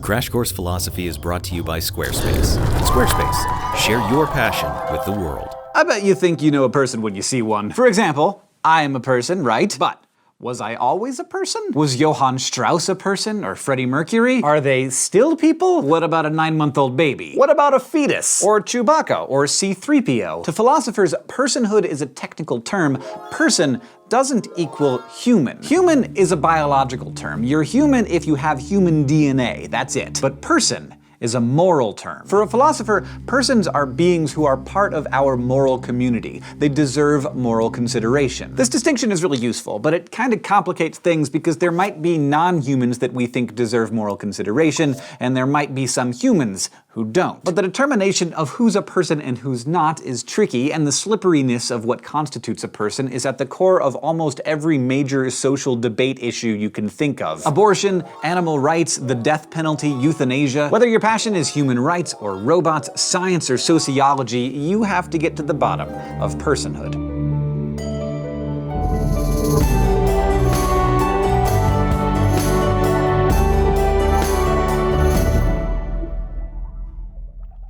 Crash Course Philosophy is brought to you by Squarespace. Squarespace, share your passion with the world. I bet you think you know a person when you see one. For example, I am a person, right? But was I always a person? Was Johann Strauss a person? Or Freddie Mercury? Are they still people? What about a 9-month-old baby? What about a fetus? Or Chewbacca? Or C-3PO? To philosophers, personhood is a technical term. Person doesn't equal human. Human is a biological term. You're human if you have human DNA, that's it. But person is a moral term. For a philosopher, persons are beings who are part of our moral community. They deserve moral consideration. This distinction is really useful, but it kind of complicates things because there might be non-humans that we think deserve moral consideration, and there might be some humans who don't. But the determination of who's a person and who's not is tricky, and the slipperiness of what constitutes a person is at the core of almost every major social debate issue you can think of. Abortion, animal rights, the death penalty, euthanasia. Whether your passion is human rights or robots, science or sociology, you have to get to the bottom of personhood.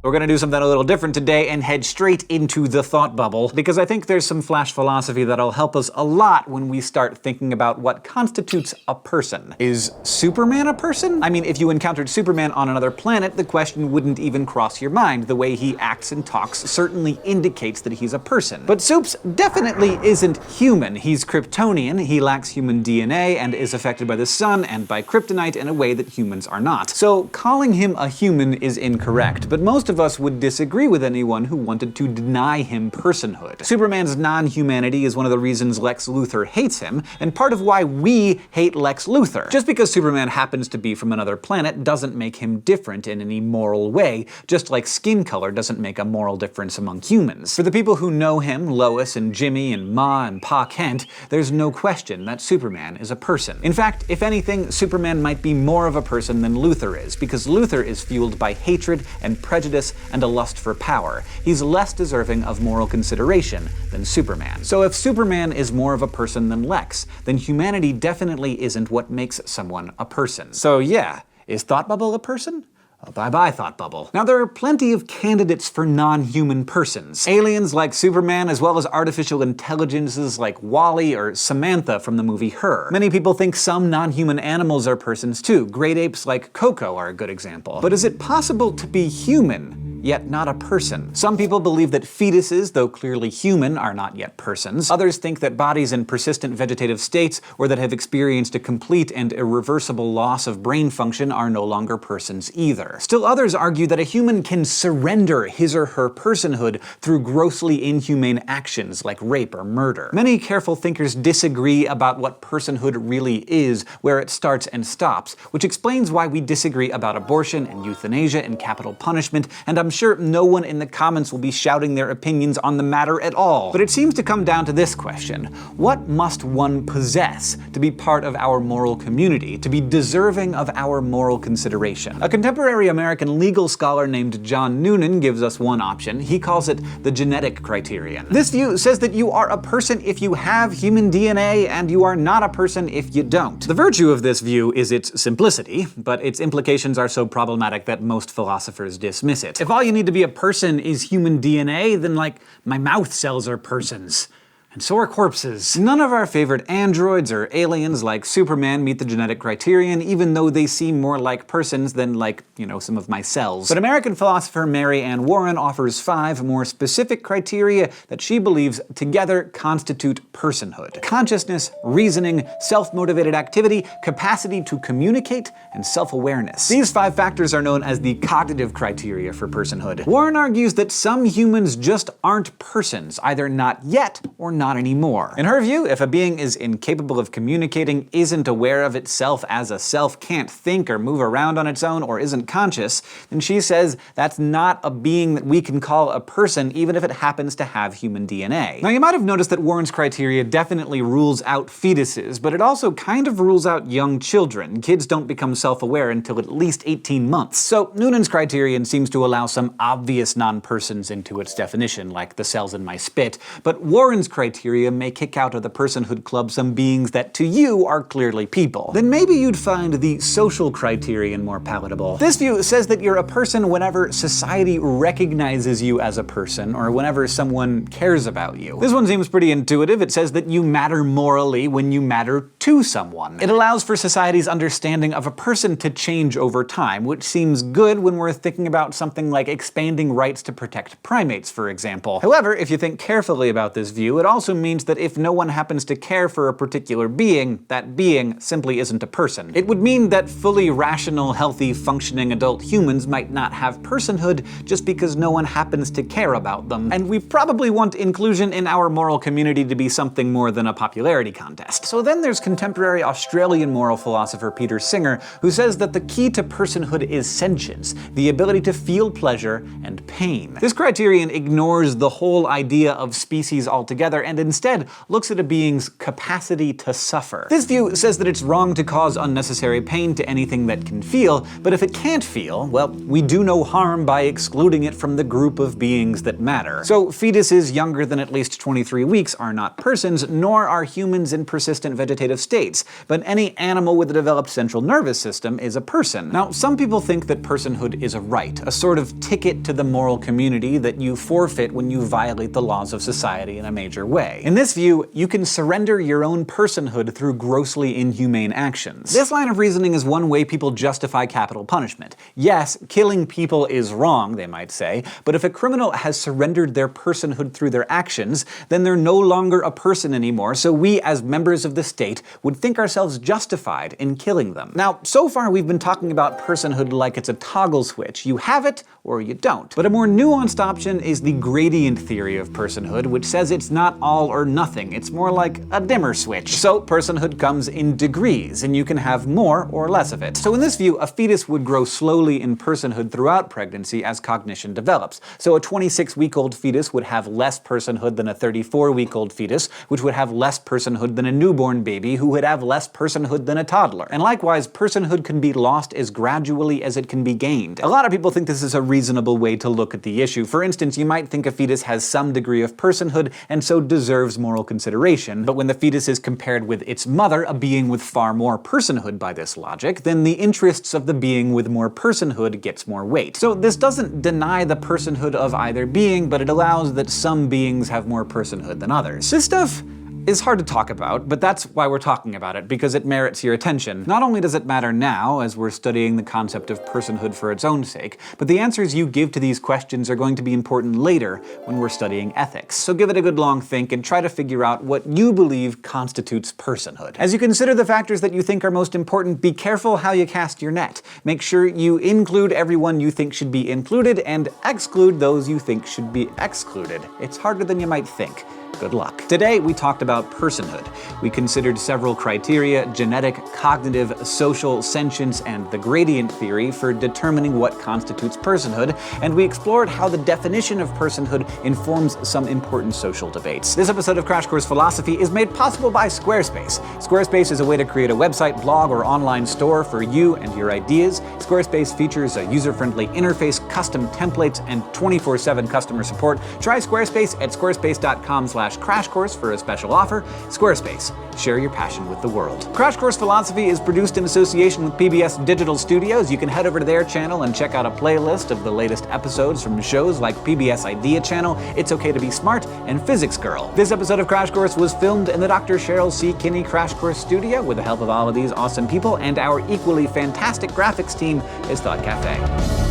We're gonna do something a little different today and head straight into the thought bubble, because I think there's some flash philosophy that'll help us a lot when we start thinking about what constitutes a person. Is Superman a person? I mean, if you encountered Superman on another planet, the question wouldn't even cross your mind. The way he acts and talks certainly indicates that he's a person. But Supes definitely isn't human. He's Kryptonian, he lacks human DNA, and is affected by the sun and by kryptonite in a way that humans are not. So calling him a human is incorrect, but most of us would disagree with anyone who wanted to deny him personhood. Superman's non-humanity is one of the reasons Lex Luthor hates him, and part of why we hate Lex Luthor. Just because Superman happens to be from another planet doesn't make him different in any moral way, just like skin color doesn't make a moral difference among humans. For the people who know him, Lois and Jimmy and Ma and Pa Kent, there's no question that Superman is a person. In fact, if anything, Superman might be more of a person than Luthor is, because Luthor is fueled by hatred and prejudice and a lust for power. He's less deserving of moral consideration than Superman. So if Superman is more of a person than Lex, then humanity definitely isn't what makes someone a person. So yeah, is Thought Bubble a person? Oh, bye-bye, Thought Bubble. Now, there are plenty of candidates for non-human persons. Aliens like Superman, as well as artificial intelligences like WALL-E or Samantha from the movie Her. Many people think some non-human animals are persons too. Great apes like Coco are a good example. But is it possible to be human, yet not a person? Some people believe that fetuses, though clearly human, are not yet persons. Others think that bodies in persistent vegetative states, or that have experienced a complete and irreversible loss of brain function, are no longer persons either. Still others argue that a human can surrender his or her personhood through grossly inhumane actions like rape or murder. Many careful thinkers disagree about what personhood really is, where it starts and stops, which explains why we disagree about abortion and euthanasia and capital punishment, and I'm sure no one in the comments will be shouting their opinions on the matter at all. But it seems to come down to this question: what must one possess to be part of our moral community, to be deserving of our moral consideration? A contemporary American legal scholar named John Noonan gives us one option. He calls it the genetic criterion. This view says that you are a person if you have human DNA, and you are not a person if you don't. The virtue of this view is its simplicity, but its implications are so problematic that most philosophers dismiss it. If all you need to be a person is human DNA, then like, my mouth cells are persons. And so are corpses. None of our favorite androids or aliens like Superman meet the genetic criterion, even though they seem more like persons than like, some of my cells. But American philosopher Mary Ann Warren offers 5 more specific criteria that she believes together constitute personhood: consciousness, reasoning, self-motivated activity, capacity to communicate, and self-awareness. These 5 factors are known as the cognitive criteria for personhood. Warren argues that some humans just aren't persons, either not yet or not anymore. In her view, if a being is incapable of communicating, isn't aware of itself as a self, can't think or move around on its own, or isn't conscious, then she says that's not a being that we can call a person, even if it happens to have human DNA. Now, you might have noticed that Warren's criteria definitely rules out fetuses, but it also kind of rules out young children. Kids don't become self-aware until at least 18 months. So Noonan's criterion seems to allow some obvious non-persons into its definition, like the cells in my spit, but Warren's criteria criteria may kick out of the Personhood Club some beings that to you are clearly people. Then maybe you'd find the social criterion more palatable. This view says that you're a person whenever society recognizes you as a person, or whenever someone cares about you. This one seems pretty intuitive. It says that you matter morally when you matter to someone. It allows for society's understanding of a person to change over time, which seems good when we're thinking about something like expanding rights to protect primates, for example. However, if you think carefully about this view, it also means that if no one happens to care for a particular being, that being simply isn't a person. It would mean that fully rational, healthy, functioning adult humans might not have personhood just because no one happens to care about them. And we probably want inclusion in our moral community to be something more than a popularity contest. So then there's contemporary Australian moral philosopher Peter Singer, who says that the key to personhood is sentience, the ability to feel pleasure and pain. This criterion ignores the whole idea of species altogether and instead looks at a being's capacity to suffer. This view says that it's wrong to cause unnecessary pain to anything that can feel, but if it can't feel, well, we do no harm by excluding it from the group of beings that matter. So fetuses younger than at least 23 weeks are not persons, nor are humans in persistent vegetative states, but any animal with a developed central nervous system is a person. Now, some people think that personhood is a right, a sort of ticket to the moral community that you forfeit when you violate the laws of society in a major way. In this view, you can surrender your own personhood through grossly inhumane actions. This line of reasoning is one way people justify capital punishment. Yes, killing people is wrong, they might say, but if a criminal has surrendered their personhood through their actions, then they're no longer a person anymore, so we as members of the state would think ourselves justified in killing them. Now, so far we've been talking about personhood like it's a toggle switch. You have it or you don't. But a more nuanced option is the gradient theory of personhood, which says it's not all or nothing. It's more like a dimmer switch. So personhood comes in degrees, and you can have more or less of it. So in this view, a fetus would grow slowly in personhood throughout pregnancy as cognition develops. So a 26-week-old fetus would have less personhood than a 34-week-old fetus, which would have less personhood than a newborn baby, who would have less personhood than a toddler. And likewise, personhood can be lost as gradually as it can be gained. A lot of people think this is a reasonable way to look at the issue. For instance, you might think a fetus has some degree of personhood and so deserves moral consideration, but when the fetus is compared with its mother, a being with far more personhood by this logic, then the interests of the being with more personhood gets more weight. So this doesn't deny the personhood of either being, but it allows that some beings have more personhood than others. This stuff is hard to talk about, but that's why we're talking about it, because it merits your attention. Not only does it matter now, as we're studying the concept of personhood for its own sake, but the answers you give to these questions are going to be important later when we're studying ethics. So give it a good long think and try to figure out what you believe constitutes personhood. As you consider the factors that you think are most important, be careful how you cast your net. Make sure you include everyone you think should be included and exclude those you think should be excluded. It's harder than you might think. Good luck. Today, we talked about personhood. We considered several criteria: genetic, cognitive, social, sentience, and the gradient theory for determining what constitutes personhood, and we explored how the definition of personhood informs some important social debates. This episode of Crash Course Philosophy is made possible by Squarespace. Squarespace is a way to create a website, blog, or online store for you and your ideas. Squarespace features a user-friendly interface, custom templates, and 24/7 customer support. Try Squarespace at squarespace.com/crashcourse for a special offer. Squarespace. Share your passion with the world. Crash Course Philosophy is produced in association with PBS Digital Studios. You can head over to their channel and check out a playlist of the latest episodes from shows like PBS Idea Channel, It's Okay to Be Smart, and Physics Girl. This episode of Crash Course was filmed in the Dr. Cheryl C. Kinney Crash Course studio with the help of all of these awesome people, and our equally fantastic graphics team is Thought Cafe.